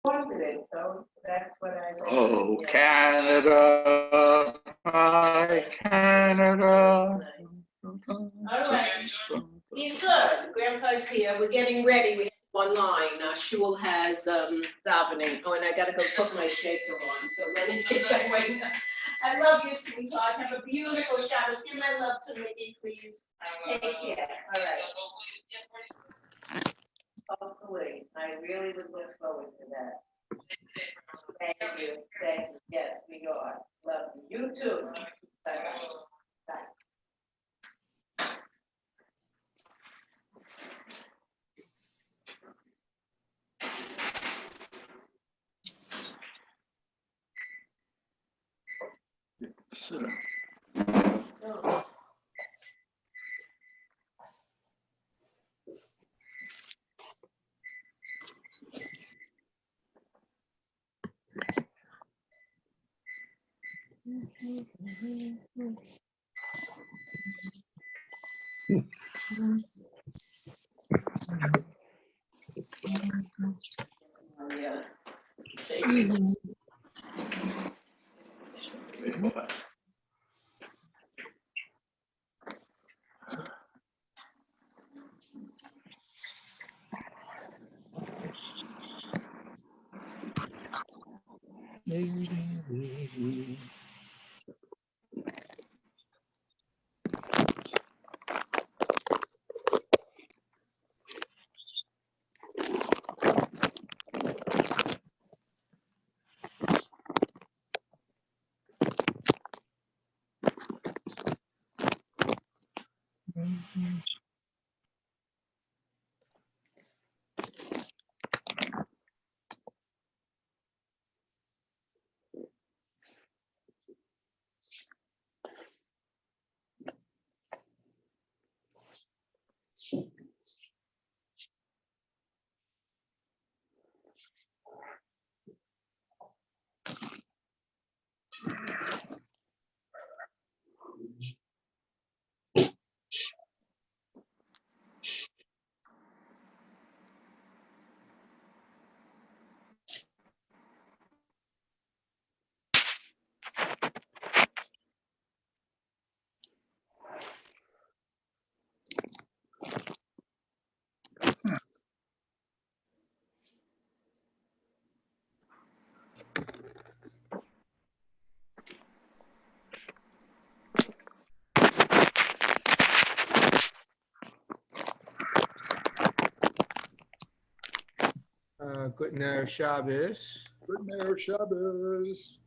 wanted it, so that's what I. Oh, Canada, hi, Canada. All right. He's good. Grandpa's here. We're getting ready. We have online. Our shul has davening. Oh, and I gotta go put my shades on. So let me get that way. I love you, sweetheart. Have a beautiful Shabbos. Give my love to Mickey, please. Take care. All right. Hopefully, I really would look forward to that. Thank you. Thank you. Yes, we are. Love you. You too. Bye-bye. Bye. So, Oh. Yeah. Good Erev Shabbos. Good Erev Shabbos.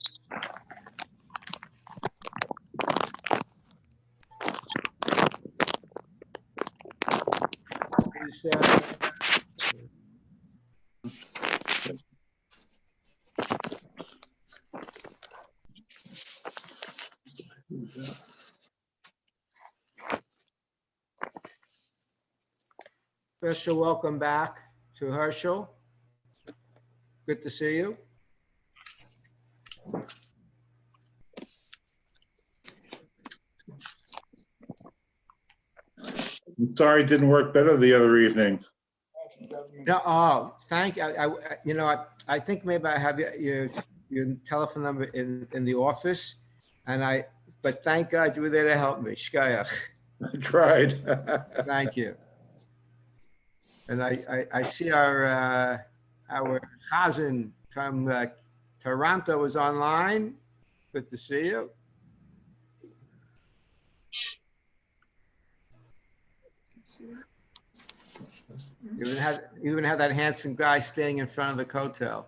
Special welcome back to Herschel. Good to see you. I'm sorry it didn't work better the other evening. No, oh, thank you. You know, I think maybe I have your telephone number in the office, but thank God you were there to help me. Shkayach. I tried. Thank you. And I see our Chazan from Toronto is online. Good to see you. You even have that handsome guy standing in front of the hotel.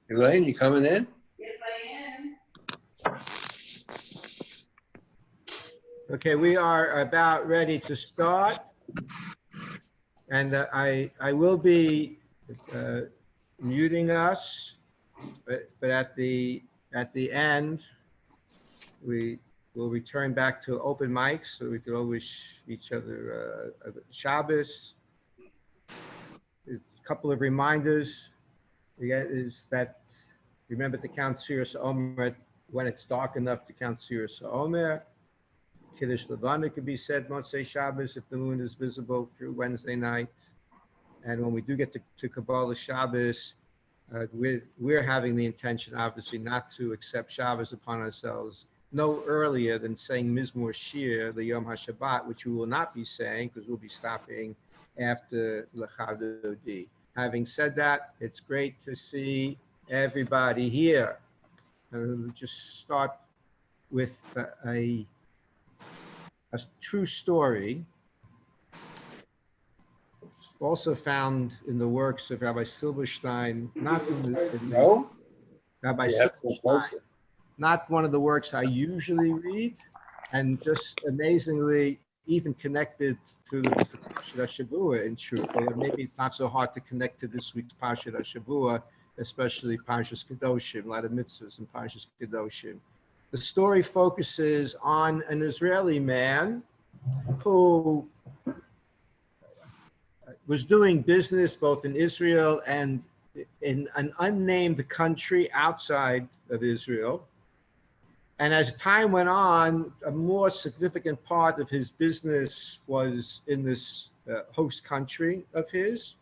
Elaine, you coming in? Yes, I am. Okay, we are about ready to start. And I will be muting us, but at the end, we will return back to open mics so we can all wish each other Shabbos. A couple of reminders is that remember to count Sirius Omer when it's dark enough to count Sirus Omer. Kiddush Levana could be said Motzei Shabbos if the moon is visible through Wednesday night. And when we do get to Kabbalat Shabbat, we're having the intention, obviously, not to accept Shabbos upon ourselves no earlier than saying Mizmor Shir, the Yom HaShabbat, which we will not be saying because we'll be stopping after L'Chadodi. Having said that, it's great to see everybody here. We'll just start with a true story, also found in the works of Rabbi Silberstein, not in the Rabbi Silberstein, not one of the works I usually read, and just amazingly even connected to the Parshat Shavua in truth, although maybe it's not so hard to connect to this week's Parshat Shavua, especially Parshas Kedoshim, a lot of mitzvahs in Parshas Kedoshim. The story focuses on an Israeli man who was doing business both in Israel and in an unnamed country outside of Israel. And as time went on, a more significant part of his business was in this host country of his.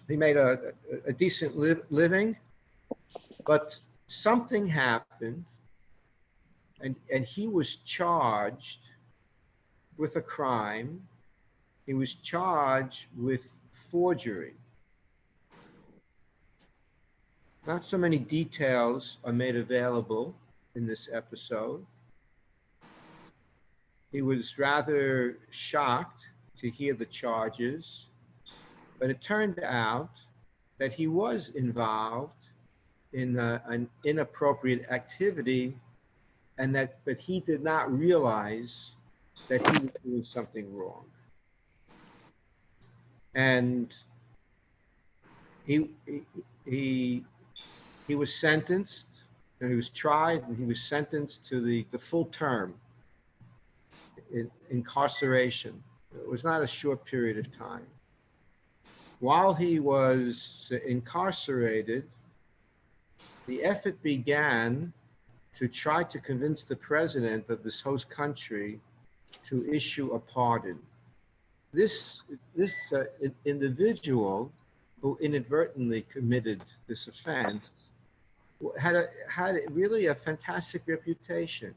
He made a decent living, but something happened, and he was charged with a crime. He was charged with forgery. Not so many details are made available in this episode. He was rather shocked to hear the charges, but it turned out that he was involved in an inappropriate activity, but he did not realize that he was doing something wrong. And he was sentenced, and he was tried, and he was sentenced to the full term in incarceration. It was not a short period of time. While he was incarcerated, the effort began to try to convince the president of this host country to issue a pardon. This individual who inadvertently committed this offense had really a fantastic reputation.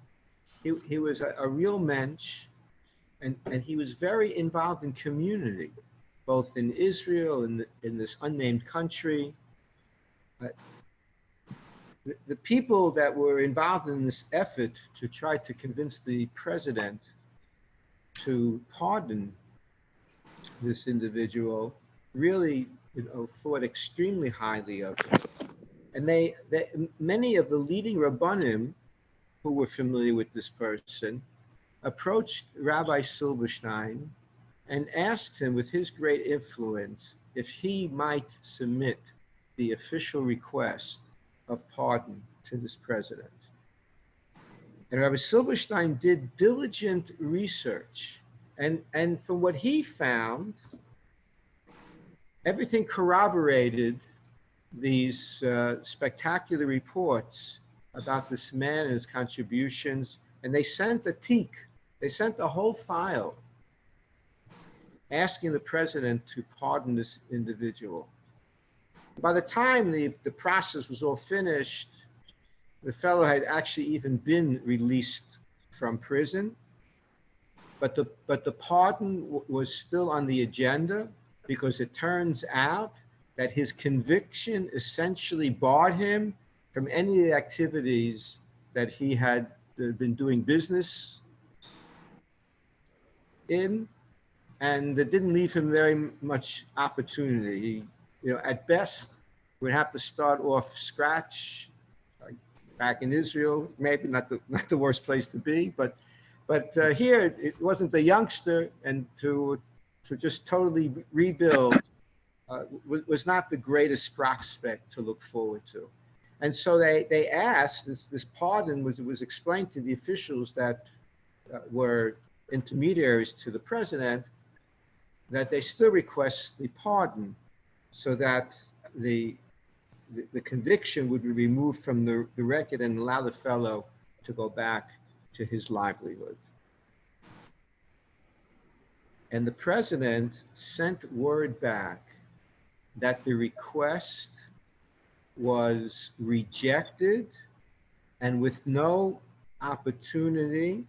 He was a real mensch, and he was very involved in community, both in Israel and in this unnamed country. The people that were involved in this effort to try to convince the president to pardon this individual really, thought extremely highly of him. And many of the leading Rabbanim who were familiar with this person approached Rabbi Silberstein and asked him, with his great influence, if he might submit the official request of pardon to this president. And Rabbi Silberstein did diligent research, and from what he found, everything corroborated these spectacular reports about this man and his contributions. And they sent a whole file asking the president to pardon this individual. By the time the process was all finished, the fellow had actually even been released from prison, but the pardon was still on the agenda, because it turns out that his conviction essentially barred him from any of the activities that he had been doing business in, and it didn't leave him very much opportunity. At best, we'd have to start off scratch, like back in Israel, maybe not the worst place to be, but here it wasn't the youngster, and to just totally rebuild was not the greatest prospect to look forward to. And so they asked, this pardon was explained to the officials that were intermediaries to the president, that they still request the pardon so that the the conviction would be removed from the record and allow the fellow to go back to his livelihood. And the president sent word back that the request was rejected and with no opportunity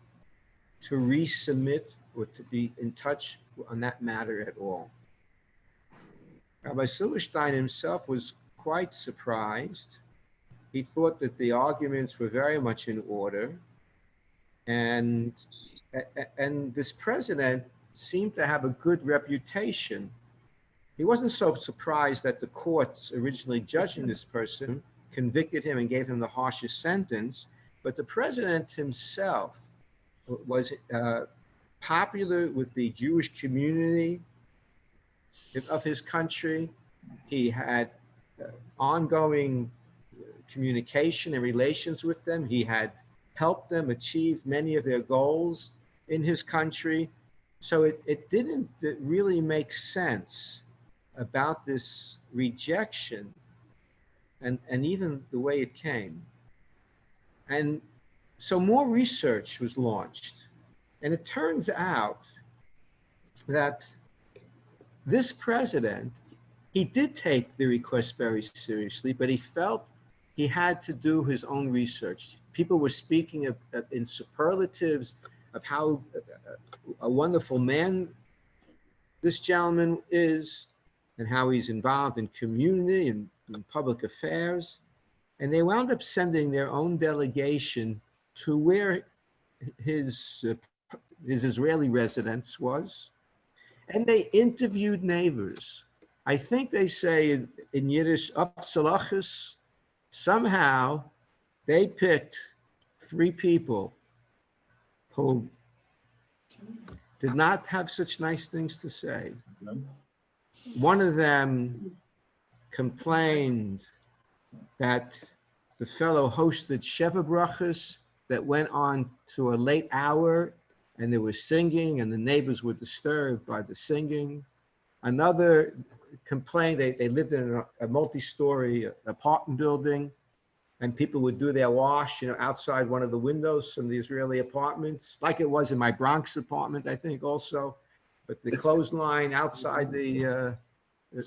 to resubmit or to be in touch on that matter at all. Rabbi Silverstein himself was quite surprised. He thought that the arguments were very much in order, and this president seemed to have a good reputation. He wasn't so surprised that the courts originally judging this person convicted him and gave him the harshest sentence, but the president himself was popular with the Jewish community of his country. He had ongoing communication and relations with them. He had helped them achieve many of their goals in his country. So it didn't really make sense about this rejection and even the way it came. And so more research was launched. And it turns out that this president, he did take the request very seriously, but he felt he had to do his own research. People were speaking in superlatives of how a wonderful man this gentleman is and how he's involved in community and in public affairs. And they wound up sending their own delegation to where his Israeli residence was. And they interviewed neighbors. I think they say in Yiddish, Upsalachis, somehow they picked 3 people who did not have such nice things to say. One of them complained that the fellow hosted Sheva Brachas that went on to a late hour, and there was singing, and the neighbors were disturbed by the singing. Another complained they lived in a multi-story apartment building, and people would do their wash, outside one of the windows from the Israeli apartments, like it was in my Bronx apartment, I think, also. But the clothesline outside the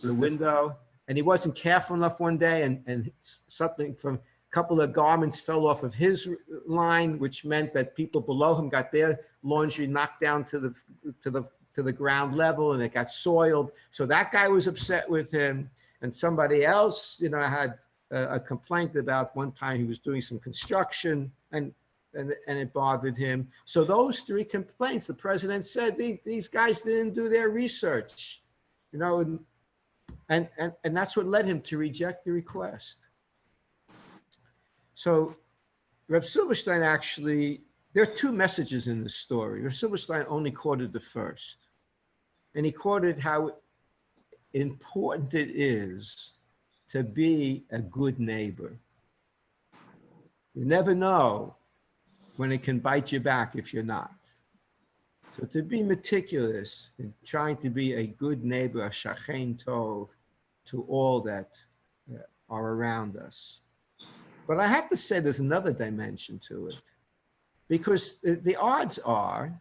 window, and he wasn't careful enough one day, and something from a couple of garments fell off of his line, which meant that people below him got their laundry knocked down to the ground level, and it got soiled. So that guy was upset with him, and somebody else, had a complaint about one time he was doing some construction, and it bothered him. So those 3 complaints, the president said these guys didn't do their research, and that's what led him to reject the request. So Reb Silverstein actually, there are 2 messages in this story. Reb Silverstein only quoted the first, and he quoted how important it is to be a good neighbor. You never know when it can bite you back if you're not. So to be meticulous in trying to be a good neighbor, a shachen tov, to all that are around us. But I have to say there's another dimension to it, because the odds are,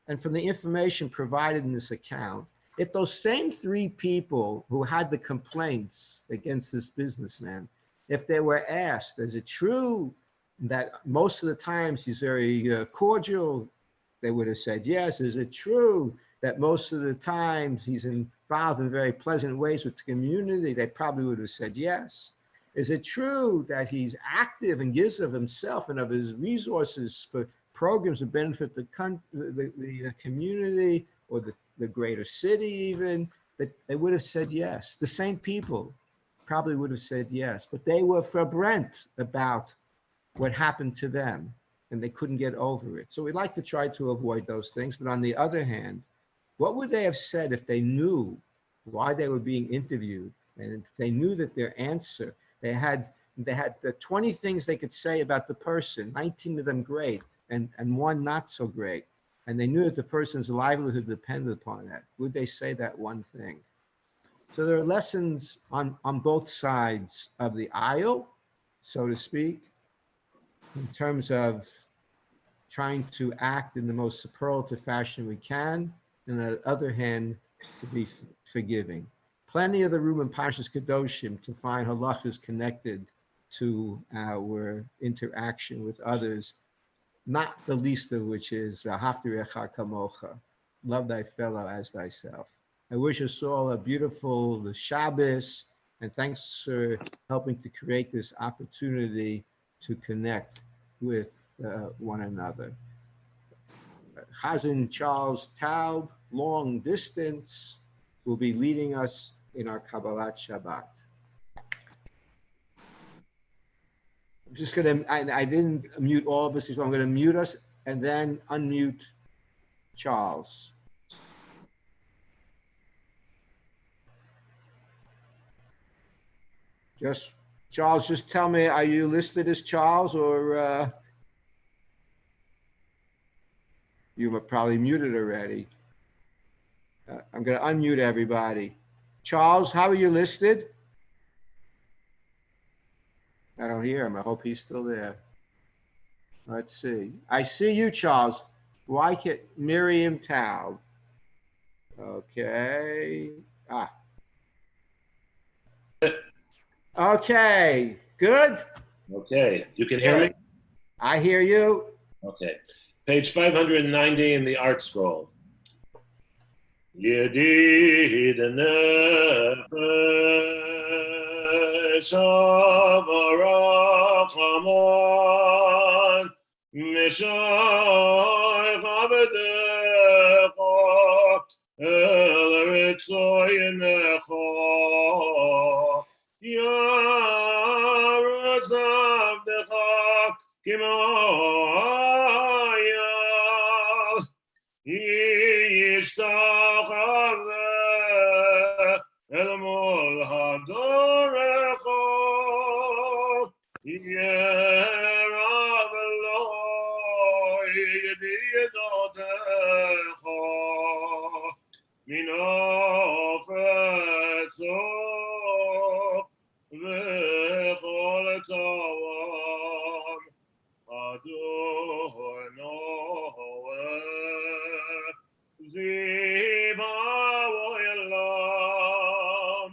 and from the information provided in this account, if those same 3 people who had the complaints against this businessman, if they were asked, is it true that most of the times he's very cordial? They would have said yes. Is it true that most of the times he's involved in very pleasant ways with the community? They probably would have said yes. Is it true that he's active and gives of himself and of his resources for programs that benefit the community or the greater city even? That they would have said yes. The same people probably would have said yes, but they were verbrent about what happened to them, and they couldn't get over it. So we like to try to avoid those things. But on the other hand, what would they have said if they knew why they were being interviewed, and if they knew that their answer, they had the 20 things they could say about the person, 19 of them great, and 1 not so great, and they knew that the person's livelihood depended upon that? Would they say that one thing? So there are lessons on both sides of the aisle, so to speak, in terms of trying to act in the most superlative fashion we can, and on the other hand, to be forgiving. Plenty of the room in Pashas Kedoshim to find halachas connected to our interaction with others, not the least of which is V'ahavta Recha Kamocha, love thy fellow as thyself. I wish us all a beautiful Shabbos, and thanks for helping to create this opportunity to connect with one another. Chazan Charles Taub, long distance, will be leading us in our Kabbalat Shabbat. I'm just going to, I didn't mute all of us, so I'm going to mute us and then unmute Charles. Charles, just tell me, are you listed as Charles or you were probably muted already? I'm going to unmute everybody. Charles, how are you listed? I don't hear him. I hope he's still there. Let's see. I see you, Charles. Why can't Miriam Taub? Okay. Okay. Good. Okay, you can hear me? I hear you. Okay. Page 590 in the art scroll. Yedid nefesh avarachamon mishar chavedecha el ritzoyenecha yaretz avdecha kimaya yishtachave el mol hadorecha yerav lo yedidotecha minofetzo v'chol tavam Adonai ziva v'olam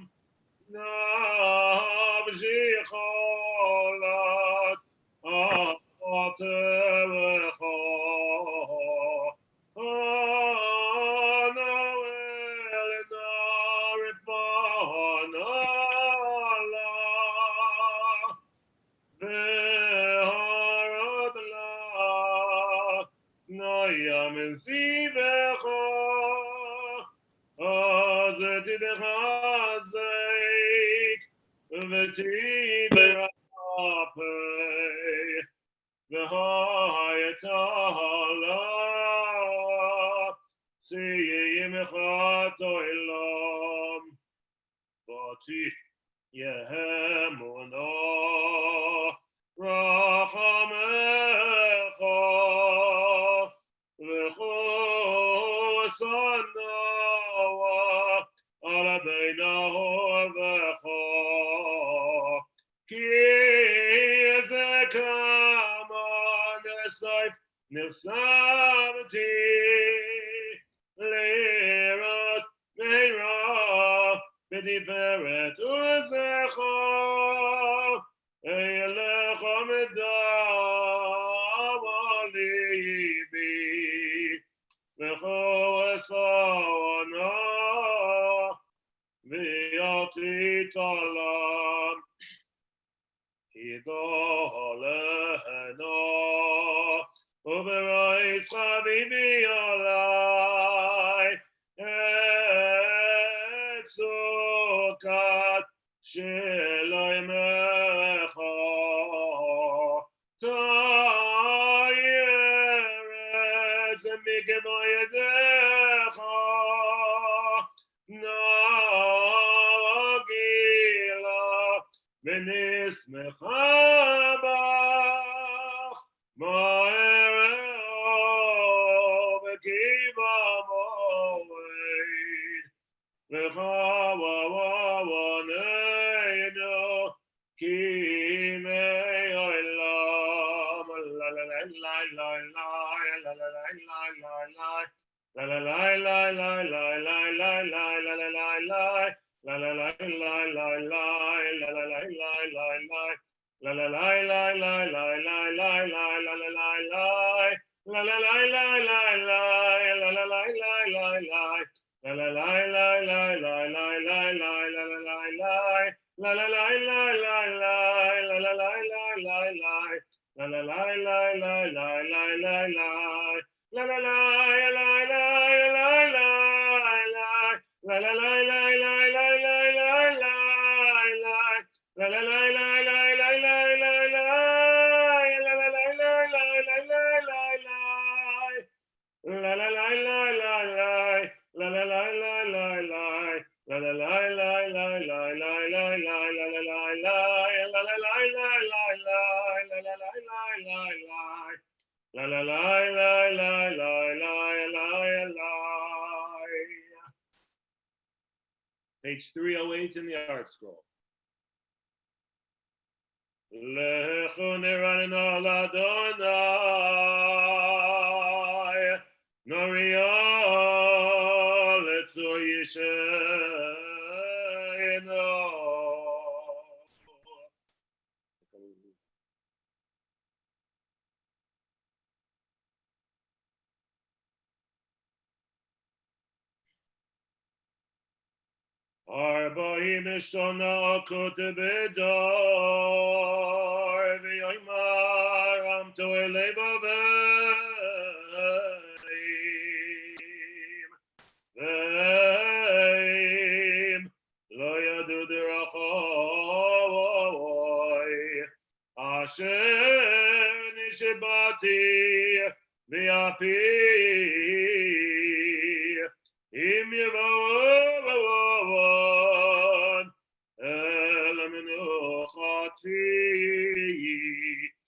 navzhicholat atevecha Anoel narifanala ve'harad la nayam zivecha azedidchazek v'tidrapei v'hayetala siyimcha to'ilam v'ti yehemunah rachamecha v'chosanawa ala beinahovecha ki zekama nesayf nefsamti leirat meira b'diberet uzecha Eilecha medav alibi v'choesana v'yati talam hidolehena u'berais chavivi alai etzukat Shelaymecha Tayeretz Mikvoyedecha Nagila V'nismecha Bach Ma'ereo V'kiva Moed V'cha La la la la la la la la la la la la la. La la la la la la la la la la la la. La la la la la la la la la la la la. La la la la la la la la la la la. La la la la la la la la la la la la. La la la la la la la la la la la. La la la la la la la la la. La la la la la la la la. La la la la la la la la la. La la la la la la la la la. La la la la la la la la la. La la la la la la. La la la la la la. La la la la la la la la la la la la la. La la la la la la. La la la la la la. La la la la la la la la. Page 308 in the art scroll. Lechu nirana l'Adonai, Norio letzu yisheno. Arba'im shana akut bedor v'yoymar amtu elei bavim v'im lo yadu derachoi asher nishbati v'yapi im yevon el menuchati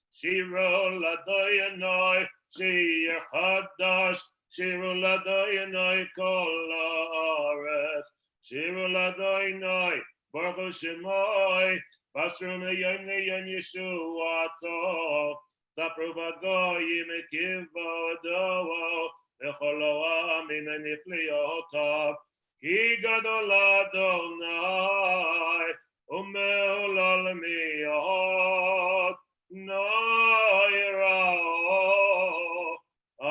shiro ladoyanoi shir hadash shiro ladoyanoi kol haaretz shiro ladoyanoi baruch shemoi basru meyom leyon yeshuato sapru v'goyim kivodo V'chol ha'amim nifliotav ki gadol Adonai u'me'olol mi'ot noirao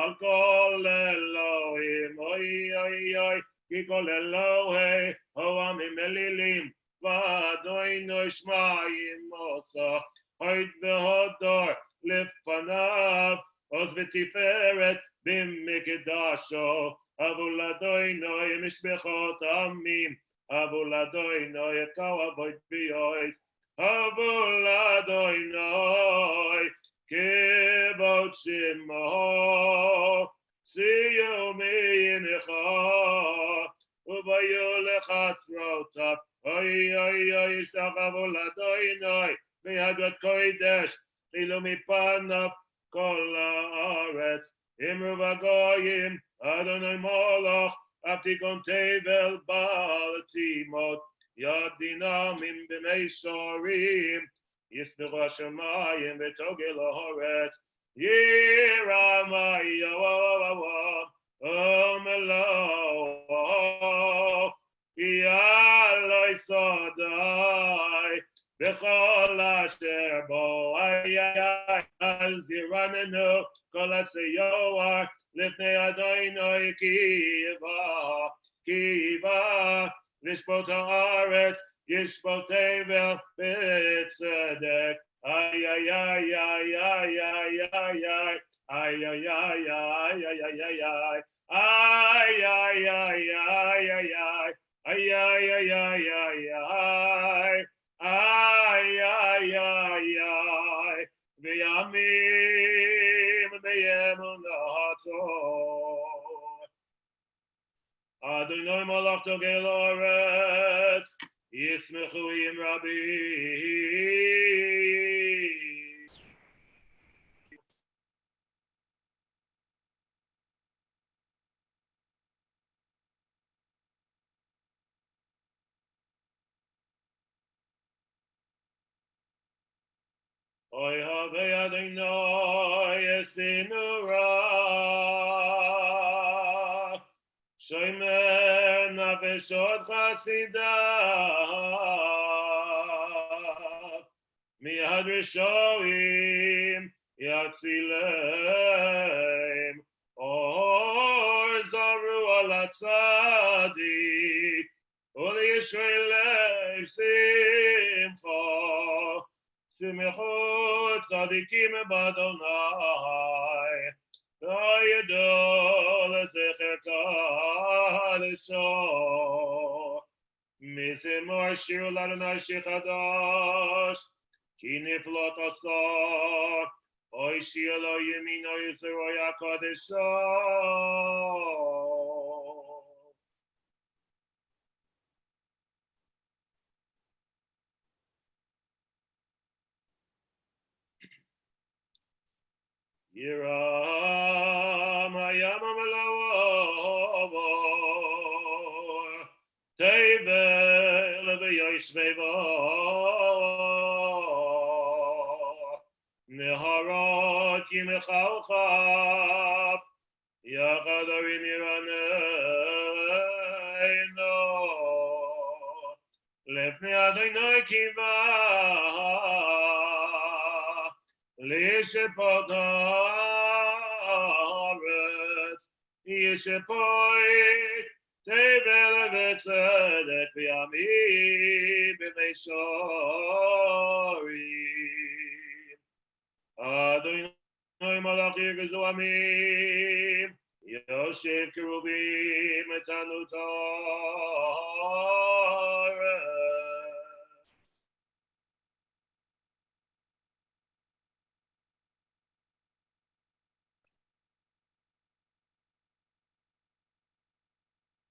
al kol Elohim oy oy oy ki kol Elohei ha'amim elilim v'adoinu shma'im osa hoyd v'hodor lifanav oz v'tiferet B'mikdasho, Avuladoinoi mishbechot amim, Avuladoinoi kavod b'yois, Avuladoinoi kevod shemo, siyo mi'necha, uvayu lechatzrotav, oy oy oy ishtach Avuladoinoi, v'yadot kodesh, ilu mipanav kol haaretz. Imru v'goyim, Adonai Molach, Aptikon Tevel Baal Timot, Yad Dinamim B'mei Shorim, Yisbechu Hashemayim V'togel Haaretz, Yiramaya Omelo, Yaloi Sodai, B'chol asher bo ayay al ziranenu kol atzeyoar lifnei Adonai kiva lishbot haaretz yishbot tevel b'tzedek ayay ay, v'yamim v'yemunato. Adonai malach togel haaretz, yismechu im rabim. Oy havei Adonai esinu ra, nefeshot chasidav miyad rishoim yatzilem or zaru al tzadik ol yisrael simcha simchot tzadikim b'Adonai vayidol zecher kadesho mizmor shir l'Adonai shir chadash ki niflot asa oy shir lo yamin oy yisroy kadesho. Yiram hayam amalawor tevel v'yoshvevor neharot yimechalchap yachad arim yiraneino lefnei Adonai kiva Lishapodaret, Yishapoi, Tevel v'tzedek v'yamim b'meishorim. Adonai malachim v'zoamim, Yoshev kerubim etanutaret.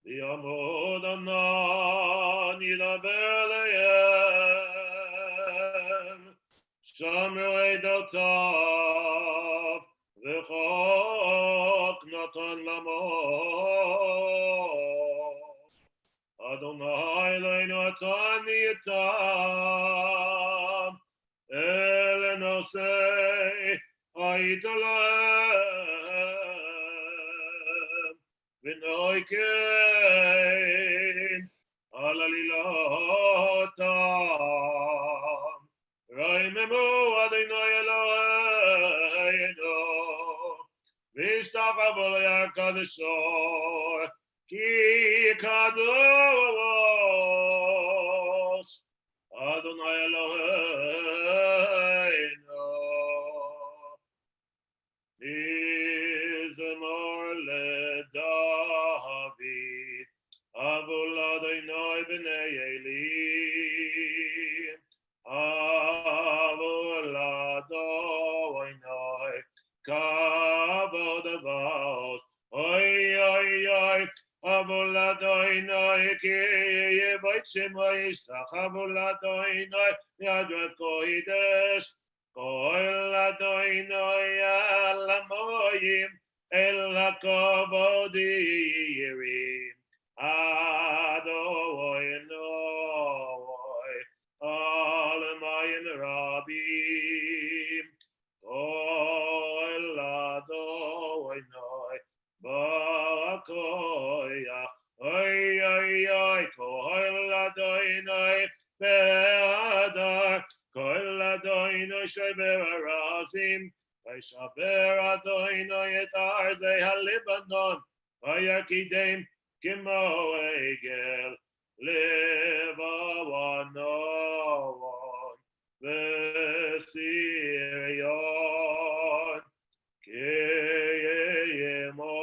Yamod anan yidaber lehem Shomer edotav v'chok natan lamo Adonai Eloheinu atan yitam el enosei ha'idolem v'noikein al alilotam Raimemu Adonai Eloheinu v'ishtachavu le'akadesho ki kadosh Adonai Eloheinu Mizmor leDavid Avol Adonai b'nei Eli Avol Adonai kavod avos Oy oy oy Avol Adonai ki yevot shemo yishtachavu l'Adonai yadvat kodesh Kol Adonai al hamoyim el hakavod yirim Adonai al hamayim rabim Kol Adonai ba'koyach Oy oy oy Kol Adonai be'adar Kol Adonai shover arazim Vayshaber Adonai et arzei ha'Libanon Vayakidem kimo egel levanon v'sirion kiyemo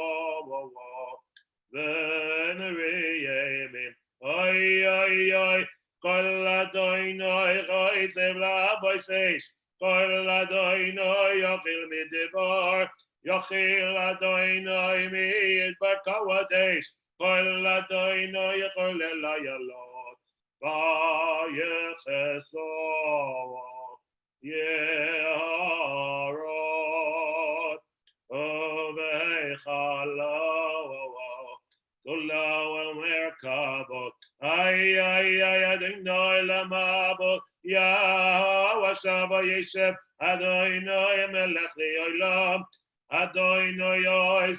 v'neriyemim Oy oy oy Kol Adonai chaytzev la'avosesh Kol Adonai yochil midibar Yochil Adonai midbar kawadesh Kol Adonai yechol elayalot Vayecheso yeharot Ovechalo Kula u'merkabot Ay ay ay Adonai lamabot Yahweh Shava Yeshev Adonai melech le'olam Adonai ois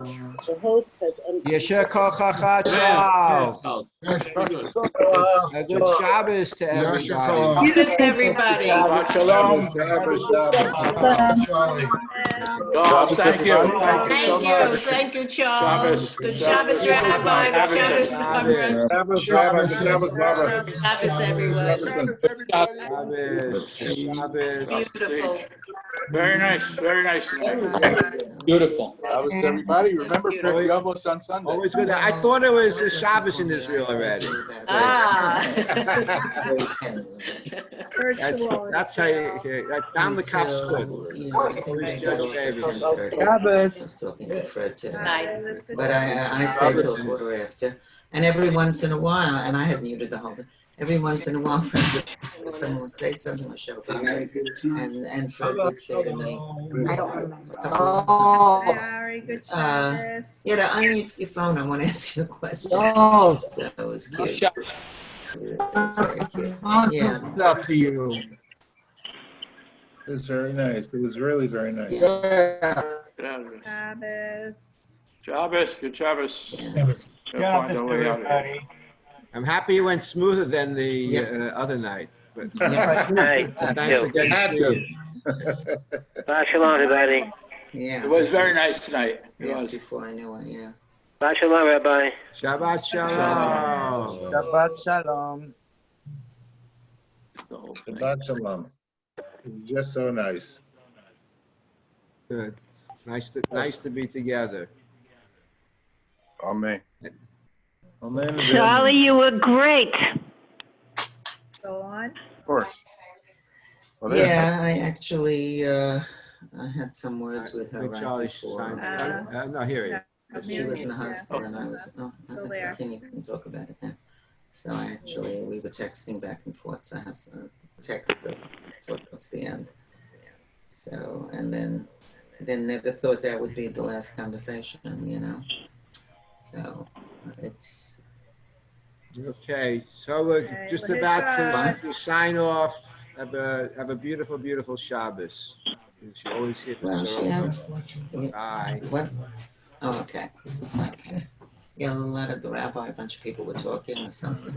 The host has. Yesher kol chachad shal. A good Shabbos to everybody. Good, everybody. Shabbat shalom. Charles, thank you. Thank you so much. Thank you, Charles. Shabbos. Good Shabbos, Rabbi. Good Shabbos, Conrad. Shabbos, Rabbi, Shabbos, Barbara. Shabbos, everyone. Shabbos. Shabbos. Beautiful. Very nice tonight. Beautiful. That was everybody. Remember Beautiful. Pirkei Avos on Sunday. Always good. I thought it was a Shabbos in Israel already. Ah. That's how you, that's down the cuff's good. I was talking to Fred today, Nice. but I stayed till 1:15, and every once in a while, and I had muted the whole thing. Every once in a while, Fred someone would say something or show up, and Fred would say to me, I don't remember. a couple of times, Sorry, good Uh, Shabbos. yeah, to unmute your phone, I want to ask you a question. Oh, So it was cute. Very cute. yeah. Yeah. Up to you. It was very nice. It was really very nice. Yeah. Shabbos. Shabbos, good Shabbos. Yeah. We'll find our way out of here. I'm happy it went smoother than the other night. But Yeah. thanks again. Had to. Shalom, everybody. Yeah. It was very nice tonight. It That's was. before I knew it, yeah. Shalom, Rabbi. Shabbat shalom. Shabbat shalom. Shabbat shalom. It was just so nice. Good. Nice to be together. Amen. Amen. Charlie, you were great. Go on. Of course. Well, there's- Yeah, I actually, I had some words with her Make right Charlie before. sign. No, here he is. She was in the hospital and I was, Still there. can you talk about it now? So we were texting back and forth, so I have some text of towards the end. So, and then never thought that would be the last conversation, you know? So, it's, Okay, so we're Okay, just well, hit about to sign off. Have a beautiful, beautiful Shabbos. She always hits well, she had, Bye. what? Oh, okay. Yeah, a lot of the rabbi, a bunch of people were talking or something.